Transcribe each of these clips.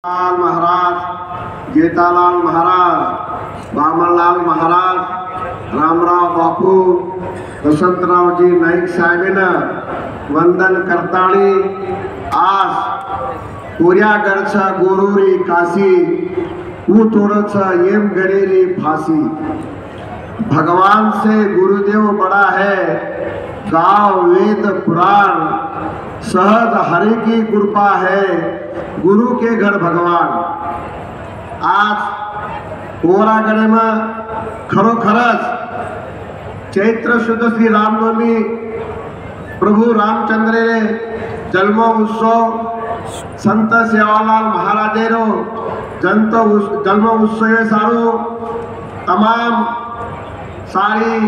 लाल महाराज, जेठालाल महाराज, बामणलाल महाराज, रामराव बापू, वसंतरावजी नाईक साहेबांना वंदन करताना आज कोऱ्यागडचा गोरुरी काशी थोड़ा येम गरेली फांसी। भगवान से गुरुदेव बड़ा है, गाँव वेद पुराण, सहज हरि की कृपा है, गुरु के घर भगवान। आज कोरागडे में खरोखरच चैत्र शुद्ध श्री रामनवमी प्रभु रामचंद्र रे जन्म उत्सव संत सेवालाल महाराजेरो जन्म उत्सव सारो तमाम सारी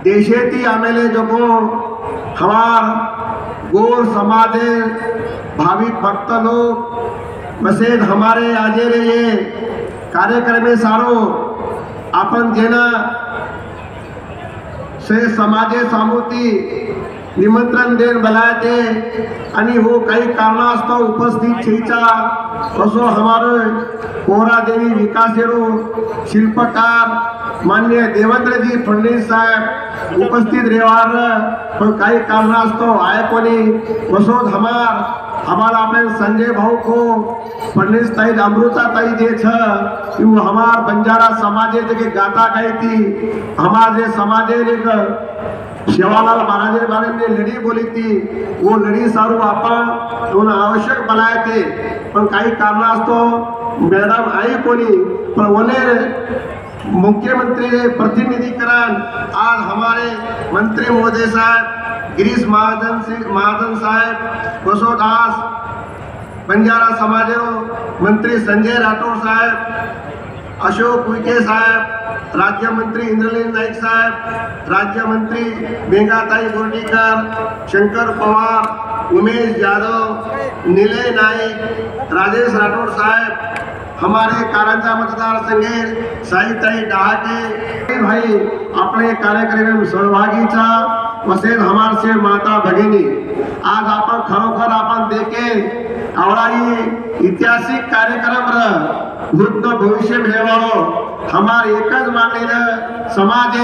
देशेती आमेले जो हमार गोर समाजे भाविक भक्त लोग मसेद हमारे आजे रे ये कार्यक्रम में सारो अपन जेना से समाजे सामूती निमंत्रण देन बलायते आणि हो काही कारणास्तव उपस्थित छेचा असो हमारे कोरा देवी विकासेरो शिल्पकार मान्य देवेंद्रजी फडणवीस साहेब उपस्थित रेवार पण काही कारणास्तव आए कोणी वसोद हमारा अपने संजय भाऊ को फडणवीस ताई अमृता ताई दे यू हमार बंजारा समाजे के गाता गई थी। हमारे समाजे सेवालाल महाराज बारे में लड़ी बोली थी, वो लड़ी सारू अपन दोनों आवश्यक बनाए थे पर कई कारणास्तव मैडम आई कोनी पर उन्हें मुख्यमंत्री ने प्रतिनिधिकरण आज हमारे मंत्री महोदय साहब गिरीश महाजन साहब वसोदास बंजारा समाजो मंत्री संजय राठौर साहब, अशोक उइके साहब, राज्य मंत्री इंद्रलीन नाईक साहब, राज्य मंत्री मेघाताई गोर्डीकर, शंकर पवार, उमेश यादव, निलय नाईक, राजेश राठौर साहब, हमारे कारंजा मतदार संघे साईताई डहाके भाई अपने कार्यक्रम में सहभागी था वसेद हमार से माता भगिनी। आज अपन खरोखर अपन देखे आवड़ाई ऐतिहासिक कार्यक्रम भूत भविष्य भेवाओ हमार एकच मागणी समाज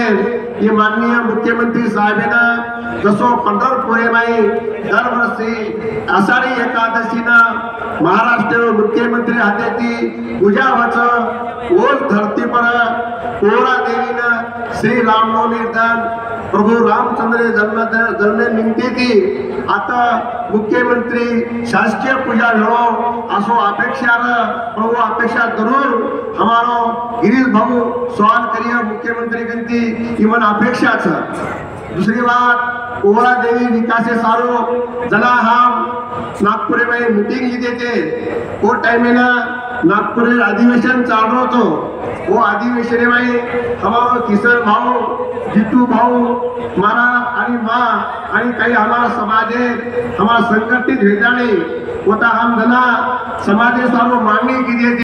ये माननीय मुख्यमंत्री साहेबांना जसो पंढरपुरे माई दरवर्षी आषाढी एकादशीना महाराष्ट्र मुख्यमंत्री हातेती पूजा वच ओल धरती पर कोरा देवीना श्री रामनवमी दिन प्रभु रामचंद्र जन्म निमित्ते थी आता मुख्यमंत्री शासकीय पूजा भेड़ो असो अपेक्षा प्रभु अपेक्षा जरूर हमारो गिरीश भाऊ सवाल करिए मुख्यमंत्री गंती इमन अपेक्षा दूसरी बात कोरा देवी विकासे सारो जना हम नागपुर में मीटिंग ली देते वो टाइम में ना नागपुर अधिवेशन चाल रहा तो वो अधिवेशन में हमारो किशन भाऊ जितू भाऊ मारा आणि माँ आणि काही हमारा समाजे हमारा संगठित भेजाने होता हम जना समाजे सारो मांगणी की